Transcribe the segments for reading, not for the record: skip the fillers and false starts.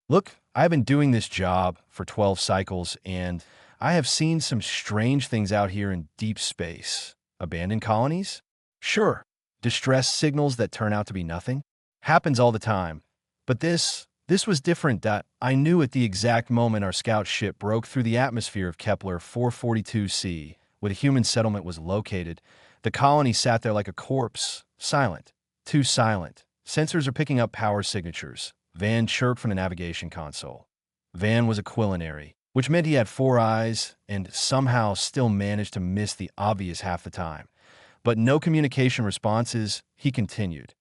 Look, I've been doing this job for 12 cycles, and I have seen some strange things out here in deep space. Abandoned colonies? Sure. Distress signals that turn out to be nothing? Happens all the time. But this was different that I knew at the exact moment our scout ship broke through the atmosphere of Kepler 442c, where the human settlement was located. The colony sat there like a corpse, silent. Too silent. Sensors are picking up power signatures. Van chirped from the navigation console. Van was a culinary, which meant he had 4 eyes and somehow still managed to miss the obvious half the time. But no communication responses, he continued.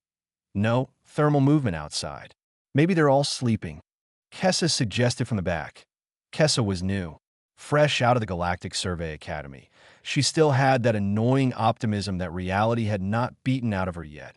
No thermal movement outside. Maybe they're all sleeping. Kessa suggested from the back. Kessa was new, fresh out of the Galactic Survey Academy. She still had that annoying optimism that reality had not beaten out of her yet.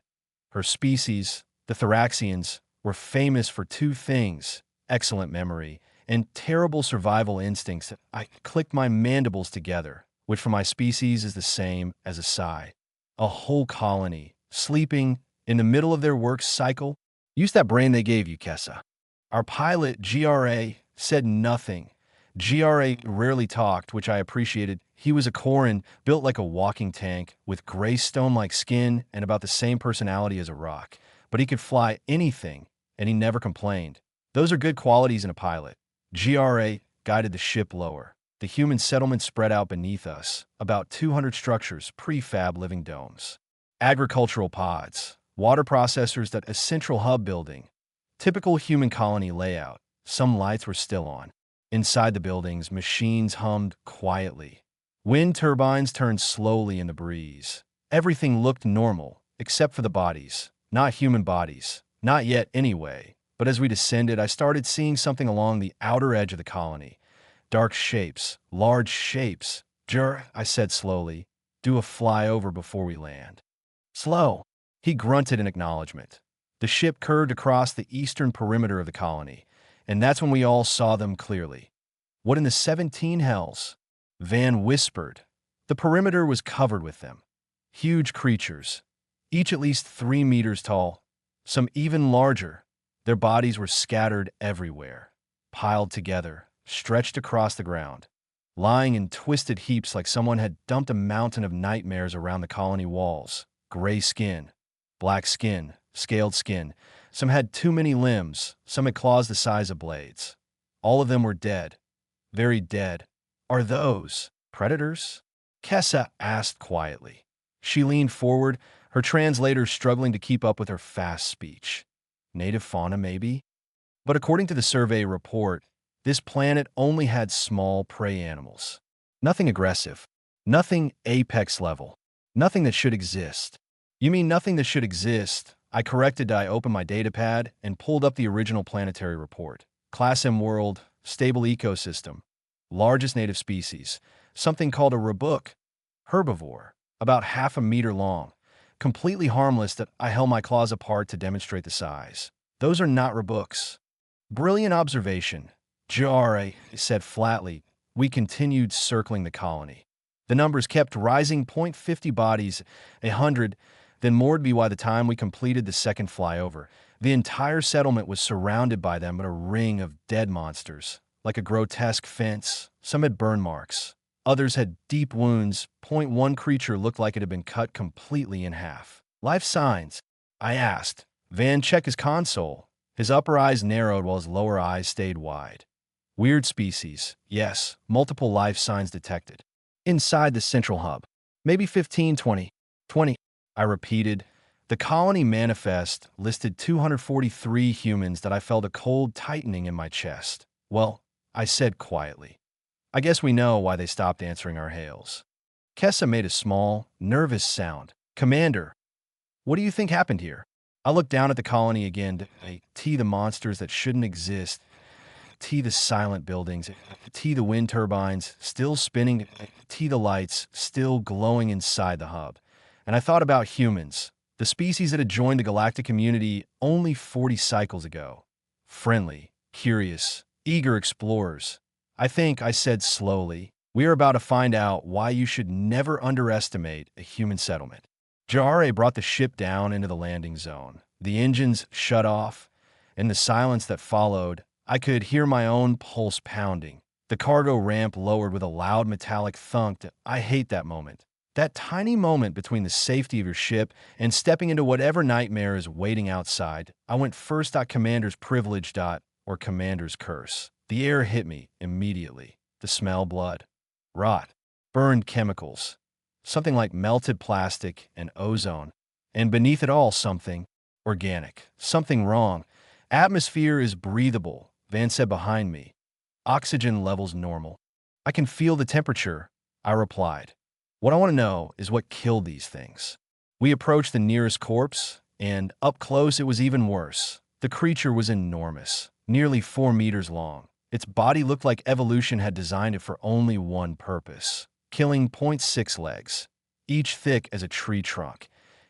Her species, the Thoraxians, were famous for 2 things: excellent memory and terrible survival instincts. I clicked my mandibles together, which for my species is the same as a sigh. A whole colony, sleeping in the middle of their work cycle. Use that brain they gave you, Kessa. Our pilot, GRA, said nothing. GRA rarely talked, which I appreciated. He was a Koran, built like a walking tank, with gray stone-like skin and about the same personality as a rock. But he could fly anything, and he never complained. Those are good qualities in a pilot. GRA guided the ship lower. The human settlement spread out beneath us, about 200 structures, prefab living domes. Agricultural pods, water processors, that a central hub building. Typical human colony layout. Some lights were still on. Inside the buildings, machines hummed quietly. Wind turbines turned slowly in the breeze. Everything looked normal, except for the bodies. Not human bodies. Not yet, anyway. But as we descended, I started seeing something along the outer edge of the colony. Dark shapes, large shapes. Jur, I said slowly, do a flyover before we land. Slow. He grunted in acknowledgement. The ship curved across the eastern perimeter of the colony, and that's when we all saw them clearly. What in the 17 hells? Van whispered. The perimeter was covered with them. Huge creatures, each at least 3 meters tall, some even larger. Their bodies were scattered everywhere, piled together, stretched across the ground, lying in twisted heaps like someone had dumped a mountain of nightmares around the colony walls. Gray skin, black skin, scaled skin. Some had too many limbs, some had claws the size of blades. All of them were dead, very dead. Are those predators? Kessa asked quietly. She leaned forward, her translator struggling to keep up with her fast speech. Native fauna, maybe? But according to the survey report, this planet only had small prey animals. Nothing aggressive. Nothing apex level. Nothing that should exist. You mean nothing that should exist? I corrected. I opened my datapad and pulled up the original planetary report. Class M world, stable ecosystem. Largest native species. Something called a rabuk. Herbivore. About 1/2 meter long. Completely harmless. That I held my claws apart to demonstrate the size. Those are not rabuks. Brilliant observation. Jare said flatly. We continued circling the colony. The numbers kept rising. 50 bodies, 100, then more'd be by the time we completed the second flyover. The entire settlement was surrounded by them in a ring of dead monsters, like a grotesque fence. Some had burn marks. Others had deep wounds. One creature looked like it had been cut completely in half. Life signs? I asked. Van checked his console. His upper eyes narrowed while his lower eyes stayed wide. Weird species. Yes, multiple life signs detected. Inside the central hub. Maybe 15, 20. 20. I repeated. The colony manifest listed 243 humans that I felt a cold tightening in my chest. Well, I said quietly. I guess we know why they stopped answering our hails. Kessa made a small, nervous sound. Commander, what do you think happened here? I looked down at the colony again. T the monsters that shouldn't exist. T the silent buildings. T the wind turbines still spinning. T the lights still glowing inside the hub. And I thought about humans, the species that had joined the galactic community only 40 cycles ago. Friendly, curious, eager explorers. I think, I said slowly, we are about to find out why you should never underestimate a human settlement. Jare brought the ship down into the landing zone. The engines shut off. In the silence that followed, I could hear my own pulse pounding. The cargo ramp lowered with a loud metallic thunk. I hate that moment. That tiny moment between the safety of your ship and stepping into whatever nightmare is waiting outside. I went first. Commander's privilege. Or commander's curse. The air hit me immediately. The smell, blood, rot, burned chemicals, something like melted plastic and ozone, and beneath it all something organic, something wrong. Atmosphere is breathable, Van said behind me. Oxygen levels normal. I can feel the temperature, I replied. What I want to know is what killed these things. We approached the nearest corpse, and up close it was even worse. The creature was enormous, nearly 4 meters long. Its body looked like evolution had designed it for only one purpose: killing. 0.6 legs, each thick as a tree trunk,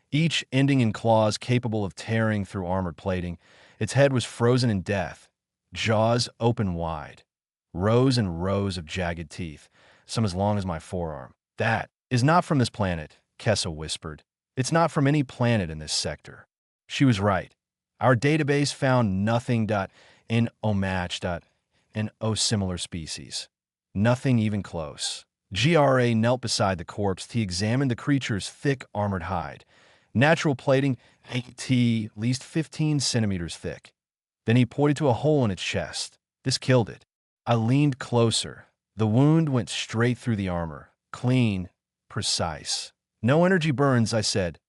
each ending in claws capable of tearing through armored plating. Its head was frozen in death, jaws open wide, rows and rows of jagged teeth, some as long as my forearm. That is not from this planet, Kessa whispered. It's not from any planet in this sector. She was right. Our database found nothing in match in similar species. Nothing even close. GRA knelt beside the corpse. He examined the creature's thick armored hide. Natural plating, at least 15 centimeters thick. Then he pointed to a hole in its chest. This killed it. I leaned closer. The wound went straight through the armor. Clean, precise. No energy burns, I said.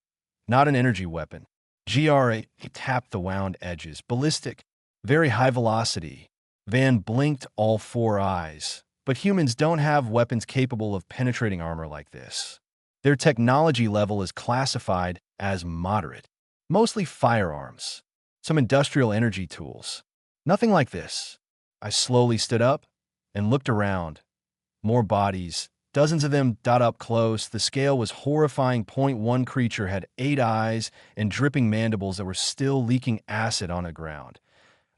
Not an energy weapon. GRA tapped the wound edges. Ballistic. Very high velocity. Van blinked all 4 eyes. But humans don't have weapons capable of penetrating armor like this. Their technology level is classified as moderate. Mostly firearms. Some industrial energy tools. Nothing like this. I slowly stood up and looked around. More bodies. Dozens of them. Up close. The scale was horrifying. One creature had 8 eyes and dripping mandibles that were still leaking acid on the ground.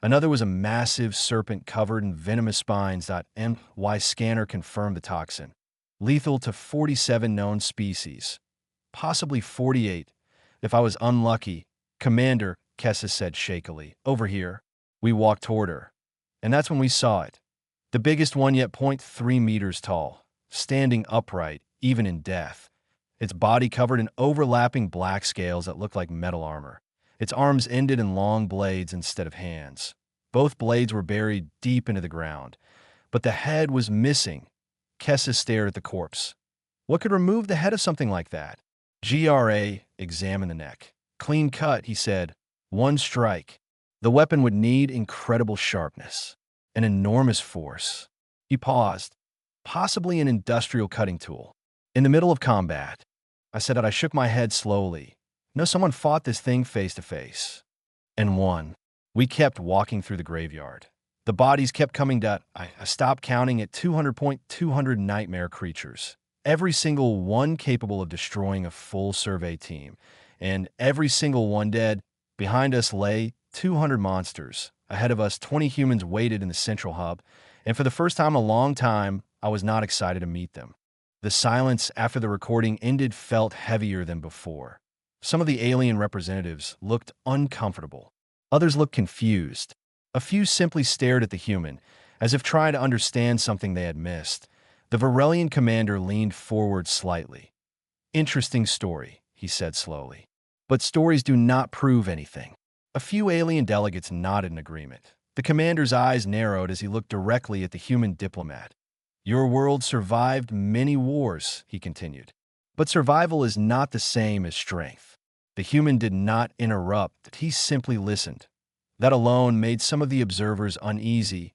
Another was a massive serpent covered in venomous spines. MY scanner confirmed the toxin. Lethal to 47 known species. Possibly 48, if I was unlucky. Commander, Kessa said shakily. Over here. We walked toward her. And that's when we saw it. The biggest one yet. 0.3 meters tall. Standing upright, even in death. Its body covered in overlapping black scales that looked like metal armor. Its arms ended in long blades instead of hands. Both blades were buried deep into the ground. But the head was missing. Kessa stared at the corpse. What could remove the head of something like that? GRA examined the neck. Clean cut, he said. One strike. The weapon would need incredible sharpness. An enormous force. He paused. Possibly an industrial cutting tool. In the middle of combat, I said that I shook my head slowly. No, someone fought this thing face to face. And won. We kept walking through the graveyard. The bodies kept coming down. I stopped counting at 200 nightmare creatures. Every single one capable of destroying a full survey team. And every single one dead. Behind us lay 200 monsters. Ahead of us, 20 humans waited in the central hub. And for the first time in a long time, I was not excited to meet them. The silence after the recording ended felt heavier than before. Some of the alien representatives looked uncomfortable. Others looked confused. A few simply stared at the human, as if trying to understand something they had missed. The Varelian commander leaned forward slightly. Interesting story, he said slowly. But stories do not prove anything. A few alien delegates nodded in agreement. The commander's eyes narrowed as he looked directly at the human diplomat. Your world survived many wars, he continued. But survival is not the same as strength. The human did not interrupt, he simply listened. That alone made some of the observers uneasy.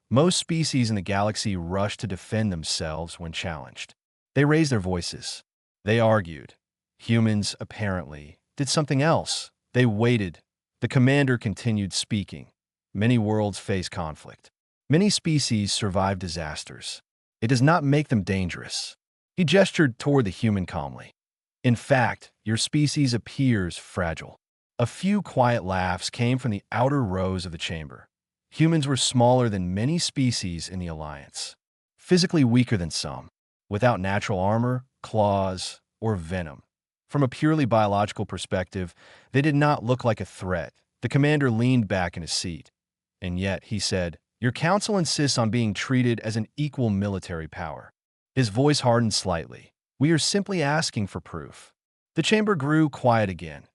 Most species in the galaxy rushed to defend themselves when challenged. They raised their voices. They argued. Humans, apparently, did something else. They waited. The commander continued speaking. Many worlds face conflict. Many species survive disasters. It does not make them dangerous. He gestured toward the human calmly. In fact, your species appears fragile. A few quiet laughs came from the outer rows of the chamber. Humans were smaller than many species in the Alliance. Physically weaker than some, without natural armor, claws, or venom. From a purely biological perspective, they did not look like a threat. The commander leaned back in his seat. And yet, he said, Your council insists on being treated as an equal military power. His voice hardened slightly. We are simply asking for proof. The chamber grew quiet again.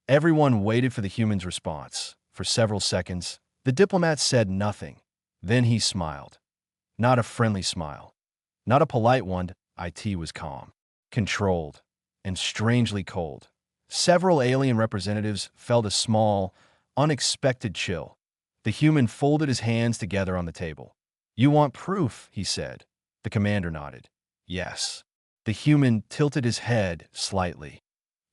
Everyone waited for the human's response. For several seconds, the diplomat said nothing. Then he smiled. Not a friendly smile. Not a polite one. IT was calm, controlled, and strangely cold. Several alien representatives felt a small, unexpected chill. The human folded his hands together on the table. You want proof, he said. The commander nodded. Yes. The human tilted his head slightly.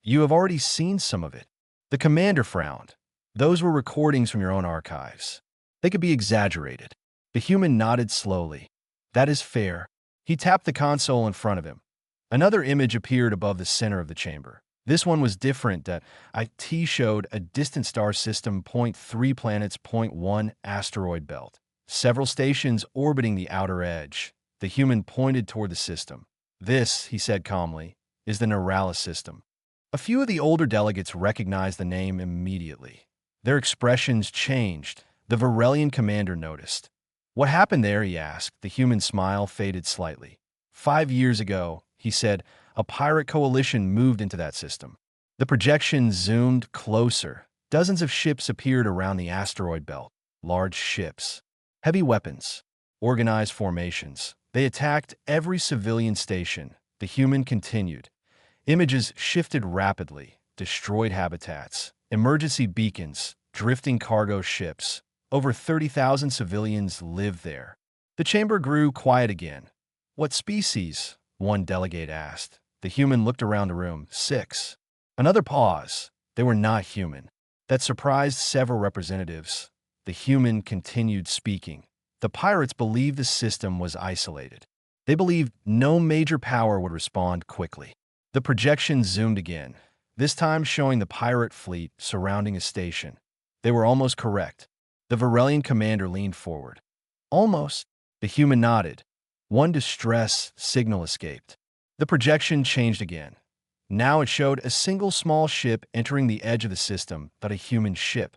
You have already seen some of it. The commander frowned. Those were recordings from your own archives. They could be exaggerated. The human nodded slowly. That is fair. He tapped the console in front of him. Another image appeared above the center of the chamber. This one was different. That IT showed a distant star system, 0.3 planets, 0.1 asteroid belt. Several stations orbiting the outer edge. The human pointed toward the system. This, he said calmly, is the Neuralis system. A few of the older delegates recognized the name immediately. Their expressions changed. The Varelian commander noticed. What happened there, he asked. The human smile faded slightly. 5 years ago, he said, a pirate coalition moved into that system. The projection zoomed closer. Dozens of ships appeared around the asteroid belt. Large ships. Heavy weapons. Organized formations. They attacked every civilian station. The human continued. Images shifted rapidly. Destroyed habitats. Emergency beacons. Drifting cargo ships. Over 30,000 civilians lived there. The chamber grew quiet again. What species? One delegate asked. The human looked around the room. 6. Another pause. They were not human. That surprised several representatives. The human continued speaking. The pirates believed the system was isolated. They believed no major power would respond quickly. The projection zoomed again, this time showing the pirate fleet surrounding a station. They were almost correct. The Varelian commander leaned forward. Almost. The human nodded. One distress signal escaped. The projection changed again. Now it showed a single small ship entering the edge of the system, but a human ship.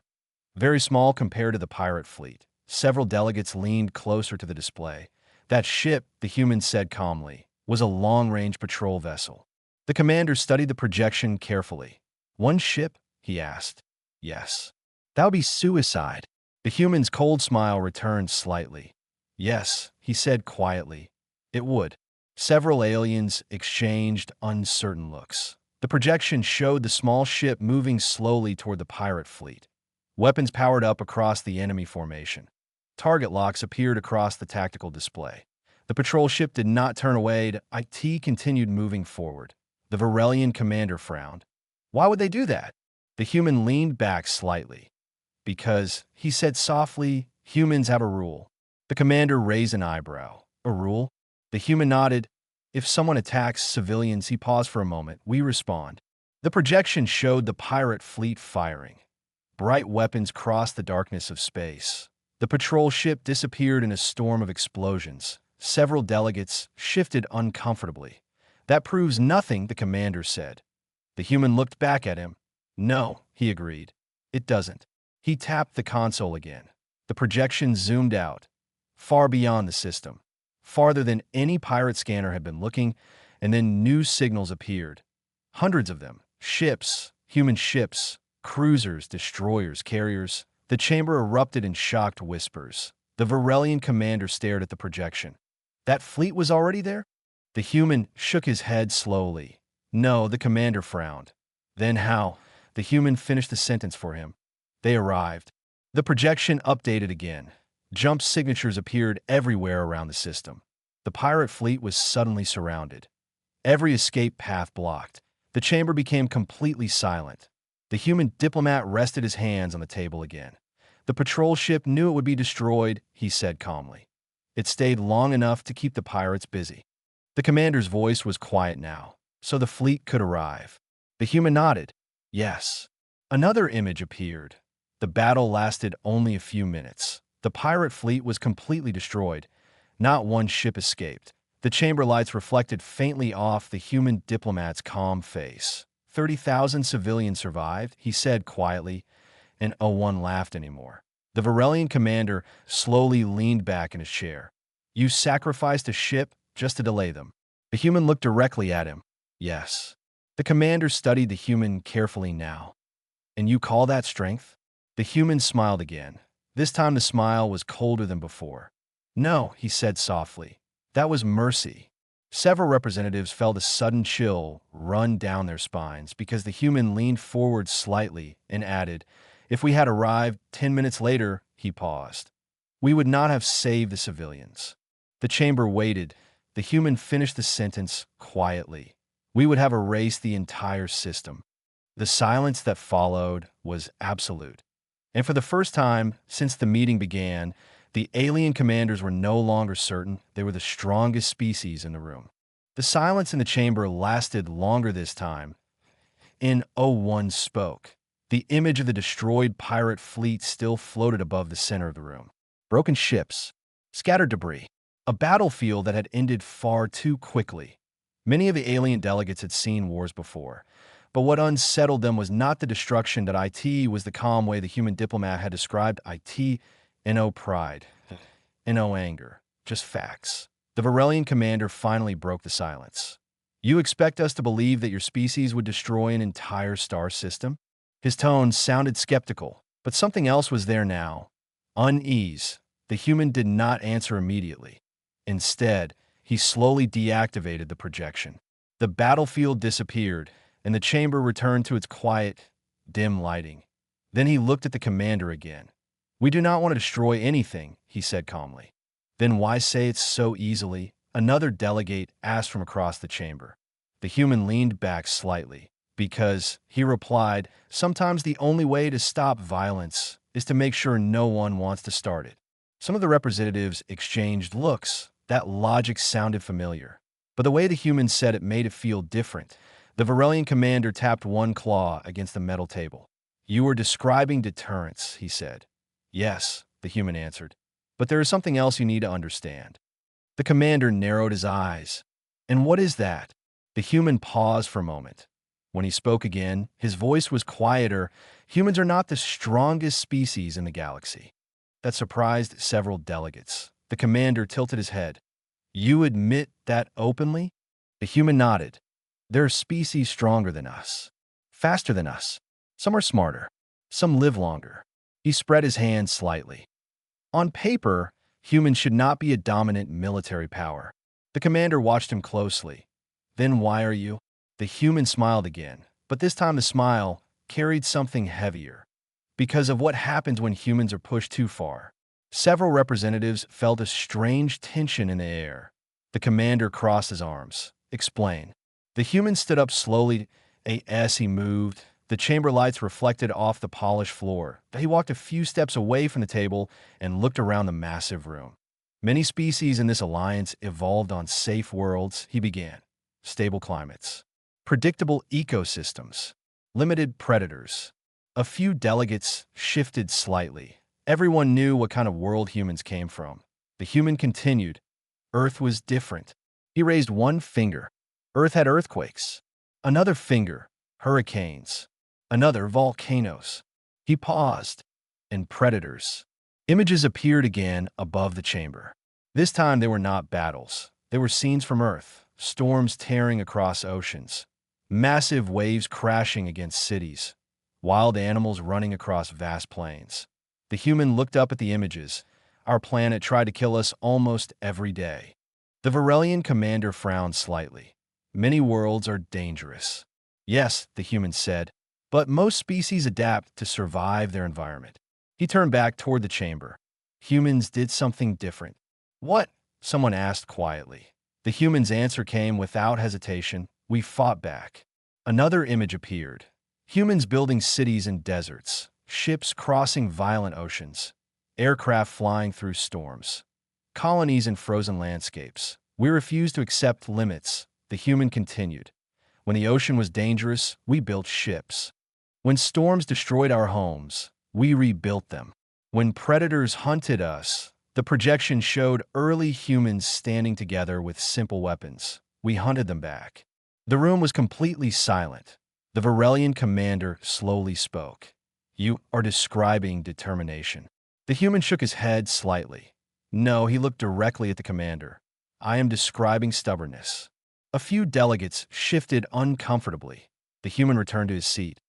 Very small compared to the pirate fleet. Several delegates leaned closer to the display. That ship, the human said calmly, was a long-range patrol vessel. The commander studied the projection carefully. One ship? He asked. Yes. That would be suicide. The human's cold smile returned slightly. Yes, he said quietly. It would. Several aliens exchanged uncertain looks. The projection showed the small ship moving slowly toward the pirate fleet. Weapons powered up across the enemy formation. Target locks appeared across the tactical display. The patrol ship did not turn away. IT continued moving forward. The Varelian commander frowned. Why would they do that? The human leaned back slightly. Because, he said softly, humans have a rule. The commander raised an eyebrow. A rule? The human nodded. If someone attacks civilians, he paused for a moment. We respond. The projection showed the pirate fleet firing. Bright weapons crossed the darkness of space. The patrol ship disappeared in a storm of explosions. Several delegates shifted uncomfortably. That proves nothing, the commander said. The human looked back at him. No, he agreed. It doesn't. He tapped the console again. The projection zoomed out, far beyond the system, farther than any pirate scanner had been looking, and then new signals appeared. Hundreds of them. Ships, human ships, cruisers, destroyers, carriers. The chamber erupted in shocked whispers. The Varelian commander stared at the projection. That fleet was already there? The human shook his head slowly. No, the commander frowned. Then how? The human finished the sentence for him. They arrived. The projection updated again. Jump signatures appeared everywhere around the system. The pirate fleet was suddenly surrounded. Every escape path blocked. The chamber became completely silent. The human diplomat rested his hands on the table again. The patrol ship knew it would be destroyed, he said calmly. It stayed long enough to keep the pirates busy. The commander's voice was quiet now, so the fleet could arrive. The human nodded. Yes. Another image appeared. The battle lasted only a few minutes. The pirate fleet was completely destroyed. Not one ship escaped. The chamber lights reflected faintly off the human diplomat's calm face. 30,000 civilians survived, he said quietly, and no one laughed anymore. The Varelian commander slowly leaned back in his chair. You sacrificed a ship just to delay them. The human looked directly at him. Yes. The commander studied the human carefully now. And you call that strength? The human smiled again. This time the smile was colder than before. No, he said softly. That was mercy. Several representatives felt a sudden chill run down their spines because the human leaned forward slightly and added, if we had arrived 10 minutes later, he paused, we would not have saved the civilians. The chamber waited. The human finished the sentence quietly. We would have erased the entire system. The silence that followed was absolute. And for the first time since the meeting began, the alien commanders were no longer certain they were the strongest species in the room. The silence in the chamber lasted longer this time. In O1 spoke. The image of the destroyed pirate fleet still floated above the center of the room. Broken ships, scattered debris, a battlefield that had ended far too quickly. Many of the alien delegates had seen wars before, but what unsettled them was not the destruction that it was the calm way the human diplomat had described it. No pride, no anger, just facts. The Varelian commander finally broke the silence. You expect us to believe that your species would destroy an entire star system? His tone sounded skeptical, but something else was there now. Unease. The human did not answer immediately. Instead, he slowly deactivated the projection. The battlefield disappeared, and the chamber returned to its quiet, dim lighting. Then he looked at the commander again. We do not want to destroy anything, he said calmly. Then why say it so easily? Another delegate asked from across the chamber. The human leaned back slightly. Because, he replied, sometimes the only way to stop violence is to make sure no one wants to start it. Some of the representatives exchanged looks. That logic sounded familiar. But the way the human said it made it feel different. The Varelian commander tapped one claw against the metal table. You are describing deterrence, he said. Yes, the human answered. But there is something else you need to understand. The commander narrowed his eyes. And what is that? The human paused for a moment. When he spoke again, his voice was quieter. Humans are not the strongest species in the galaxy. That surprised several delegates. The commander tilted his head. You admit that openly? The human nodded. There are species stronger than us, faster than us. Some are smarter. Some live longer. He spread his hands slightly. On paper, humans should not be a dominant military power. The commander watched him closely. Then why are you? The human smiled again, but this time the smile carried something heavier. Because of what happens when humans are pushed too far. Several representatives felt a strange tension in the air. The commander crossed his arms. Explain. The human stood up slowly. As he moved, the chamber lights reflected off the polished floor. He walked a few steps away from the table and looked around the massive room. Many species in this alliance evolved on safe worlds, he began. Stable climates. Predictable ecosystems. Limited predators. A few delegates shifted slightly. Everyone knew what kind of world humans came from. The human continued. Earth was different. He raised one finger. Earth had earthquakes. Another finger. Hurricanes. Another volcanoes. He paused. And predators. Images appeared again above the chamber. This time they were not battles. They were scenes from Earth. Storms tearing across oceans. Massive waves crashing against cities. Wild animals running across vast plains. The human looked up at the images. Our planet tried to kill us almost every day. The Varelian commander frowned slightly. Many worlds are dangerous. Yes, the human said, but most species adapt to survive their environment. He turned back toward the chamber. Humans did something different. What? Someone asked quietly. The human's answer came without hesitation. We fought back. Another image appeared. Humans building cities in deserts. Ships crossing violent oceans, aircraft flying through storms, colonies in frozen landscapes. We refused to accept limits, the human continued. When the ocean was dangerous, we built ships. When storms destroyed our homes, we rebuilt them. When predators hunted us, the projection showed early humans standing together with simple weapons. We hunted them back. The room was completely silent. The Varelian commander slowly spoke. You are describing determination. The human shook his head slightly. No, he looked directly at the commander. I am describing stubbornness. A few delegates shifted uncomfortably. The human returned to his seat.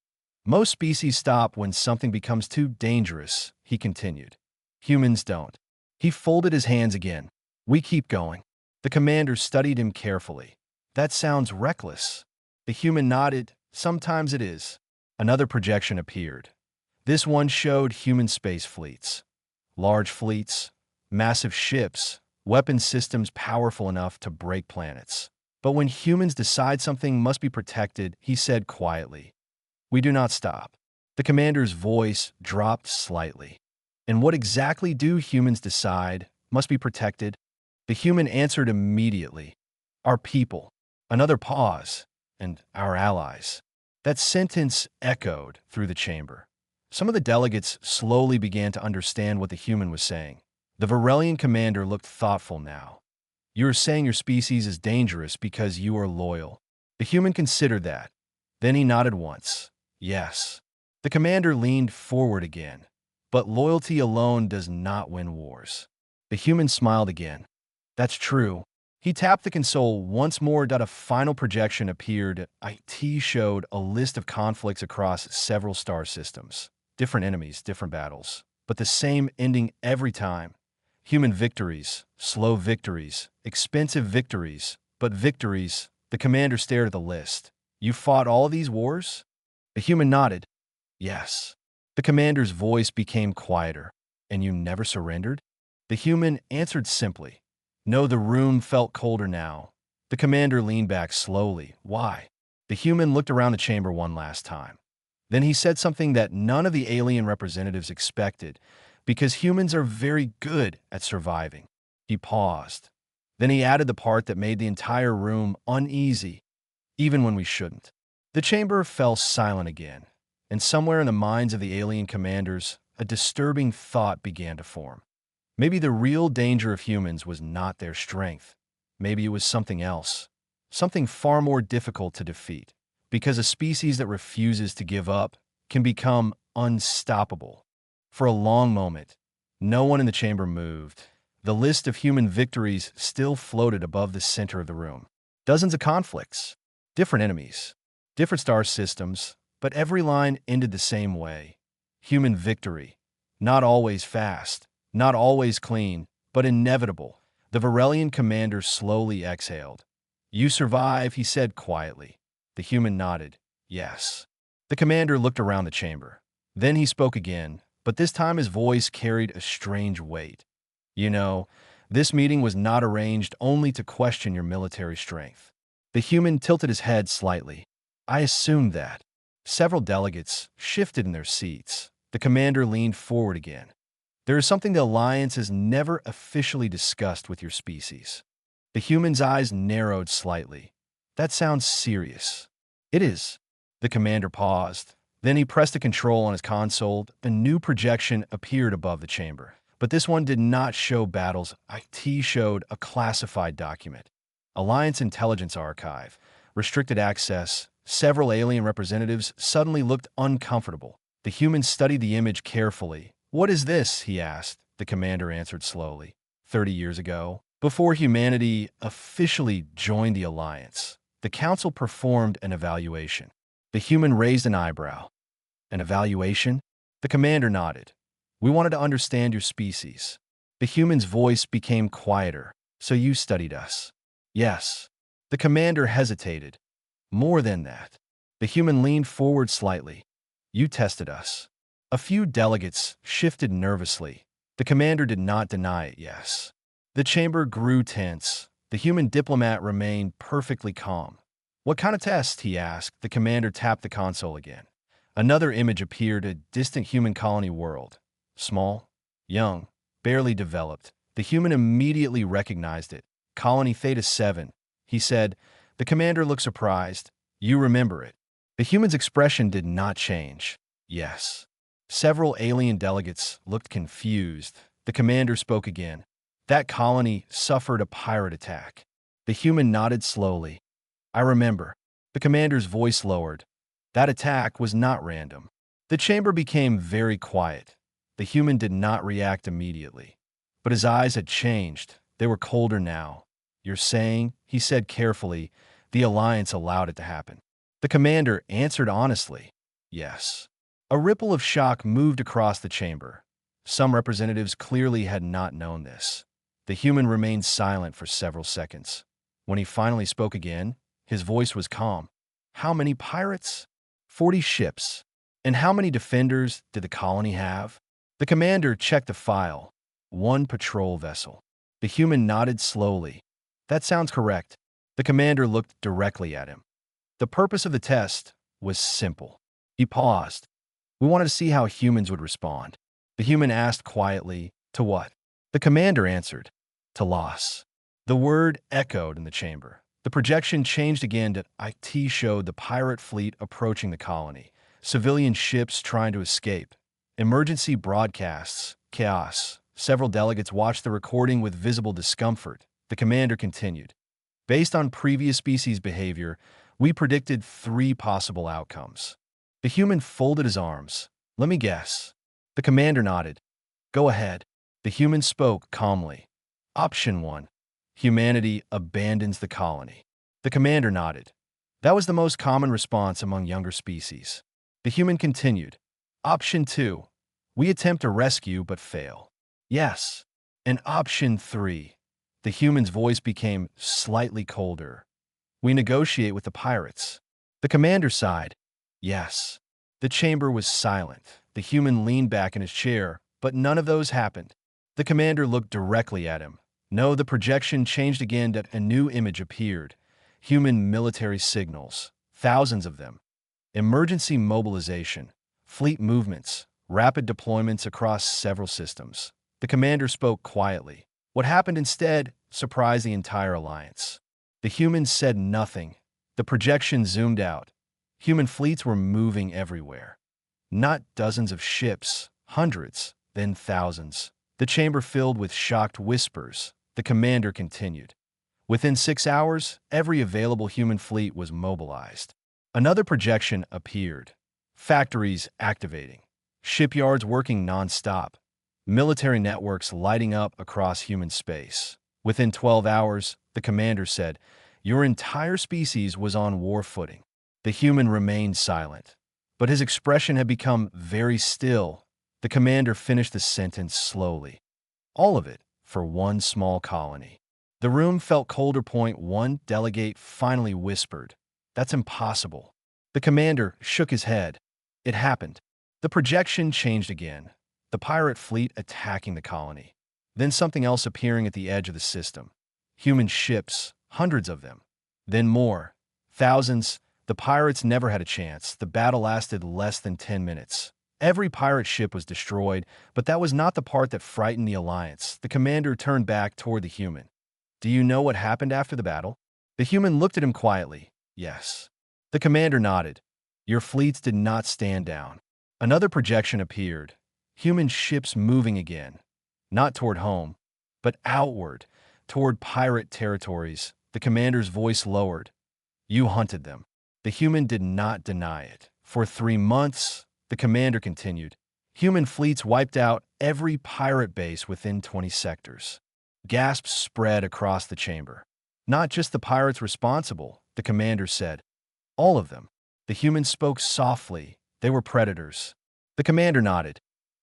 Most species stop when something becomes too dangerous, he continued. Humans don't. He folded his hands again. We keep going. The commander studied him carefully. That sounds reckless. The human nodded. Sometimes it is. Another projection appeared. This one showed human space fleets. Large fleets, massive ships, weapon systems powerful enough to break planets. But when humans decide something must be protected, he said quietly, we do not stop. The commander's voice dropped slightly. And what exactly do humans decide must be protected? The human answered immediately. Our people. Another pause. And our allies. That sentence echoed through the chamber. Some of the delegates slowly began to understand what the human was saying. The Varelian commander looked thoughtful now. You are saying your species is dangerous because you are loyal. The human considered that. Then he nodded once. Yes. The commander leaned forward again. But loyalty alone does not win wars. The human smiled again. That's true. He tapped the console once more. A final projection appeared. IT showed a list of conflicts across several star systems. Different enemies, different battles. But the same ending every time. Human victories, slow victories, expensive victories, but victories. The commander stared at the list. You fought all these wars? The human nodded. Yes. The commander's voice became quieter. And you never surrendered? The human answered simply. No, the room felt colder now. The commander leaned back slowly. Why? The human looked around the chamber one last time. Then he said something that none of the alien representatives expected, because humans are very good at surviving. He paused. Then he added the part that made the entire room uneasy, even when we shouldn't. The chamber fell silent again, and somewhere in the minds of the alien commanders, a disturbing thought began to form. Maybe the real danger of humans was not their strength. Maybe it was something else, something far more difficult to defeat, because a species that refuses to give up can become unstoppable. For a long moment, no one in the chamber moved. The list of human victories still floated above the center of the room. Dozens of conflicts, different enemies, different star systems, but every line ended the same way. Human victory, not always fast, not always clean, but inevitable. The Varelian commander slowly exhaled. You survive, he said quietly. The human nodded. Yes. The commander looked around the chamber. Then he spoke again, but this time his voice carried a strange weight. You know, this meeting was not arranged only to question your military strength. The human tilted his head slightly. I assumed that. Several delegates shifted in their seats. The commander leaned forward again. There is something the Alliance has never officially discussed with your species. The human's eyes narrowed slightly. That sounds serious. It is. The commander paused. Then he pressed a control on his console. A new projection appeared above the chamber. But this one did not show battles. IT showed a classified document. Alliance Intelligence Archive. Restricted access. Several alien representatives suddenly looked uncomfortable. The human studied the image carefully. What is this? He asked. The commander answered slowly. 30 years ago, before humanity officially joined the Alliance, the Council performed an evaluation. The human raised an eyebrow. An evaluation? The commander nodded. We wanted to understand your species. The human's voice became quieter. So you studied us? Yes. The commander hesitated. More than that. The human leaned forward slightly. You tested us. A few delegates shifted nervously. The commander did not deny it, yes. The chamber grew tense. The human diplomat remained perfectly calm. What kind of test? He asked. The commander tapped the console again. Another image appeared, a distant human colony world. Small, young, barely developed. The human immediately recognized it. Colony Theta 7. He said. The commander looked surprised. You remember it. The human's expression did not change. Yes. Several alien delegates looked confused. The commander spoke again. That colony suffered a pirate attack. The human nodded slowly. I remember. The commander's voice lowered. That attack was not random. The chamber became very quiet. The human did not react immediately. But his eyes had changed. They were colder now. "You're saying," he said carefully, "the Alliance allowed it to happen?" The commander answered honestly, "Yes." A ripple of shock moved across the chamber. Some representatives clearly had not known this. The human remained silent for several seconds. When he finally spoke again, his voice was calm. "How many pirates?" 40 ships. "And how many defenders did the colony have?" The commander checked the file. "One patrol vessel." The human nodded slowly. "That sounds correct." The commander looked directly at him. The purpose of the test was simple. He paused. "We wanted to see how humans would respond." The human asked quietly, "To what?" The commander answered, "To loss." The word echoed in the chamber. The projection changed again to IT showed the pirate fleet approaching the colony. Civilian ships trying to escape. Emergency broadcasts. Chaos. Several delegates watched the recording with visible discomfort. The commander continued. "Based on previous species behavior, we predicted 3 possible outcomes." The human folded his arms. "Let me guess." The commander nodded. "Go ahead." The human spoke calmly. Option 1. Humanity abandons the colony. The commander nodded. That was the most common response among younger species. The human continued. Option 2. We attempt to rescue but fail. Yes. And option 3. The human's voice became slightly colder. We negotiate with the pirates. The commander sighed. Yes. The chamber was silent. The human leaned back in his chair, but none of those happened. The commander looked directly at him. No, the projection changed again and a new image appeared. Human military signals. Thousands of them. Emergency mobilization. Fleet movements. Rapid deployments across several systems. The commander spoke quietly. What happened instead surprised the entire alliance. The humans said nothing. The projection zoomed out. Human fleets were moving everywhere. Not dozens of ships, hundreds, then thousands. The chamber filled with shocked whispers. The commander continued. Within 6 hours, every available human fleet was mobilized. Another projection appeared. Factories activating. Shipyards working non-stop. Military networks lighting up across human space. Within 12 hours, the commander said, "Your entire species was on war footing." The human remained silent, but his expression had become very still. The commander finished the sentence slowly. All of it for one small colony. The room felt colder. One delegate finally whispered, "That's impossible." The commander shook his head. It happened. The projection changed again. The pirate fleet attacking the colony. Then something else appearing at the edge of the system. Human ships, hundreds of them. Then more. Thousands. The pirates never had a chance. The battle lasted less than 10 minutes. Every pirate ship was destroyed, but that was not the part that frightened the alliance. The commander turned back toward the human. "Do you know what happened after the battle?" The human looked at him quietly. "Yes." The commander nodded. "Your fleets did not stand down." Another projection appeared. Human ships moving again. Not toward home, but outward, toward pirate territories. The commander's voice lowered. "You hunted them." The human did not deny it. "For 3 months," the commander continued, "human fleets wiped out every pirate base within 20 sectors." Gasps spread across the chamber. "Not just the pirates responsible," the commander said. "All of them." The human spoke softly. "They were predators." The commander nodded.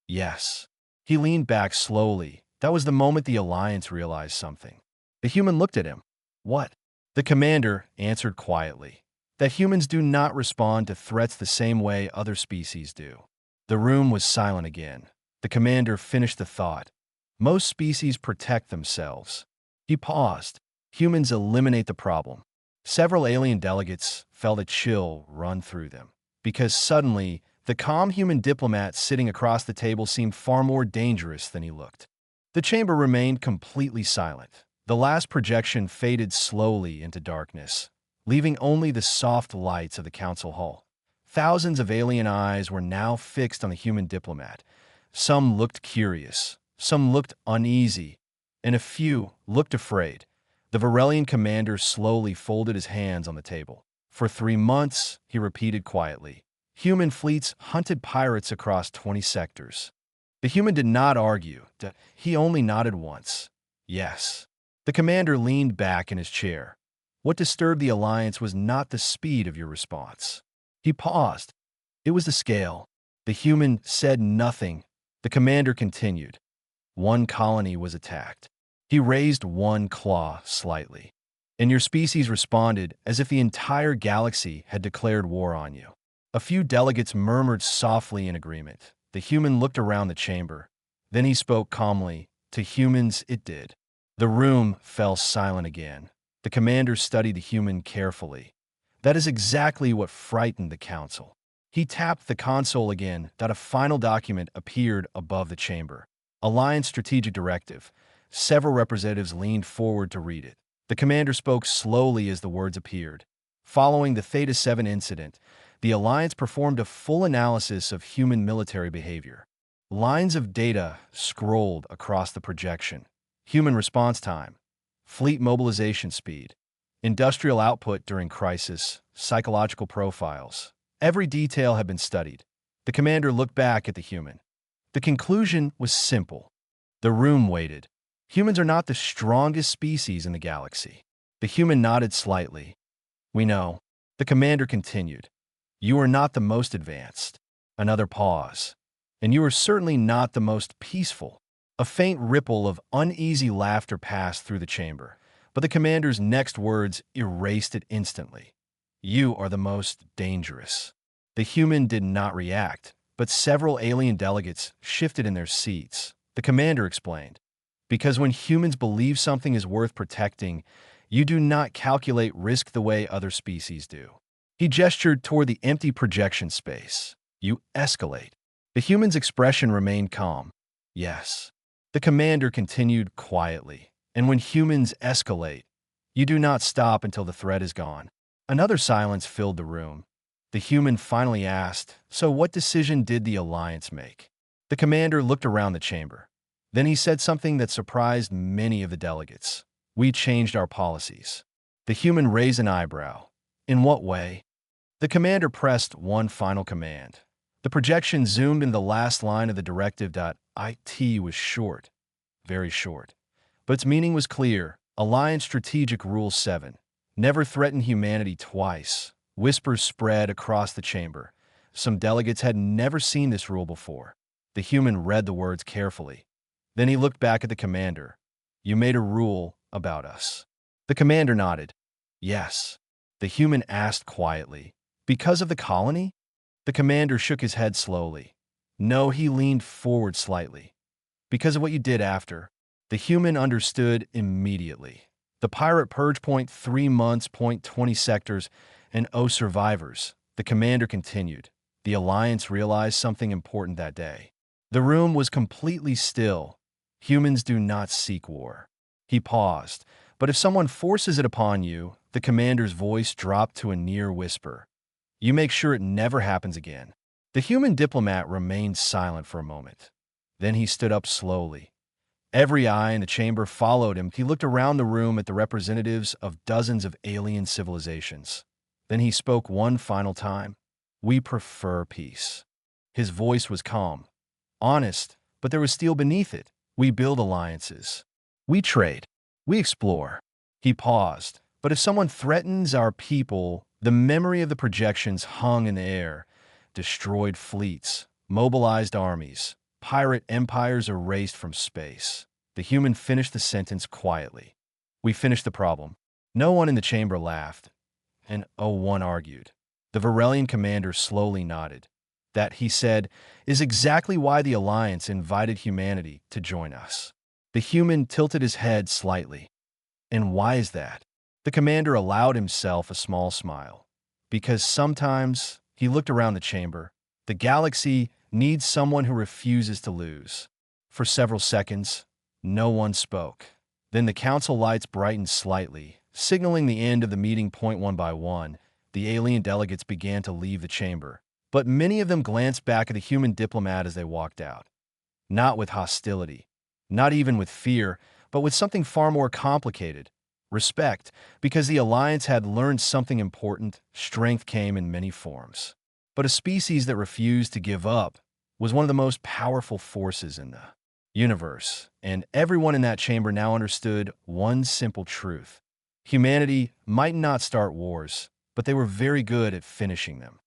"Yes." He leaned back slowly. That was the moment the alliance realized something. The human looked at him. "What?" The commander answered quietly. "That humans do not respond to threats the same way other species do." The room was silent again. The commander finished the thought. "Most species protect themselves." He paused. "Humans eliminate the problem." Several alien delegates felt a chill run through them, because suddenly, the calm human diplomat sitting across the table seemed far more dangerous than he looked. The chamber remained completely silent. The last projection faded slowly into darkness, leaving only the soft lights of the council hall. Thousands of alien eyes were now fixed on the human diplomat. Some looked curious, some looked uneasy, and a few looked afraid. The Varelian commander slowly folded his hands on the table. "For 3 months," he repeated quietly, "human fleets hunted pirates across 20 sectors." The human did not argue. He only nodded once. Yes. The commander leaned back in his chair. What disturbed the alliance was not the speed of your response. He paused. It was the scale. The human said nothing. The commander continued. One colony was attacked. He raised one claw slightly. And your species responded as if the entire galaxy had declared war on you. A few delegates murmured softly in agreement. The human looked around the chamber. Then he spoke calmly. To humans, it did. The room fell silent again. The commander studied the human carefully. That is exactly what frightened the council. He tapped the console again. That a final document appeared above the chamber. Alliance Strategic Directive. Several representatives leaned forward to read it. The commander spoke slowly as the words appeared. Following the Theta 7 incident, the Alliance performed a full analysis of human military behavior. Lines of data scrolled across the projection. Human response time, fleet mobilization speed, industrial output during crisis, psychological profiles. Every detail had been studied. The commander looked back at the human. The conclusion was simple. The room waited. Humans are not the strongest species in the galaxy. The human nodded slightly. We know. The commander continued. You are not the most advanced. Another pause. And you are certainly not the most peaceful. A faint ripple of uneasy laughter passed through the chamber, but the commander's next words erased it instantly. You are the most dangerous. The human did not react, but several alien delegates shifted in their seats. The commander explained, because when humans believe something is worth protecting, you do not calculate risk the way other species do. He gestured toward the empty projection space. You escalate. The human's expression remained calm. Yes. The commander continued quietly. And when humans escalate, you do not stop until the threat is gone. Another silence filled the room. The human finally asked, so what decision did the Alliance make? The commander looked around the chamber. Then he said something that surprised many of the delegates. We changed our policies. The human raised an eyebrow. In what way? The commander pressed one final command. The projection zoomed in the last line of the directive. It was short, very short. But its meaning was clear. Alliance Strategic Rule 7. Never threaten humanity twice. Whispers spread across the chamber. Some delegates had never seen this rule before. The human read the words carefully. Then he looked back at the commander. You made a rule about us. The commander nodded. Yes. The human asked quietly. Because of the colony? The commander shook his head slowly. No, he leaned forward slightly. Because of what you did after. The human understood immediately. The pirate purge point 3 months, 20 sectors, and 0 survivors. The commander continued. The Alliance realized something important that day. The room was completely still. Humans do not seek war. He paused. But if someone forces it upon you, the commander's voice dropped to a near whisper. You make sure it never happens again. The human diplomat remained silent for a moment. Then he stood up slowly. Every eye in the chamber followed him. He looked around the room at the representatives of dozens of alien civilizations. Then he spoke one final time. We prefer peace. His voice was calm, honest, but there was steel beneath it. We build alliances. We trade. We explore. He paused. But if someone threatens our people, the memory of the projections hung in the air. Destroyed fleets, mobilized armies, pirate empires erased from space. The human finished the sentence quietly. We finished the problem. No one in the chamber laughed. And one argued. The Varelian commander slowly nodded. That, he said, is exactly why the Alliance invited humanity to join us. The human tilted his head slightly. And why is that? The commander allowed himself a small smile. Because sometimes, he looked around the chamber, the galaxy needs someone who refuses to lose. For several seconds, no one spoke. Then the council lights brightened slightly, signaling the end of the meeting. One by one, the alien delegates began to leave the chamber. But many of them glanced back at the human diplomat as they walked out. Not with hostility, not even with fear, but with something far more complicated. Respect, because the Alliance had learned something important. Strength came in many forms. But a species that refused to give up was one of the most powerful forces in the universe, and everyone in that chamber now understood one simple truth. Humanity might not start wars, but they were very good at finishing them.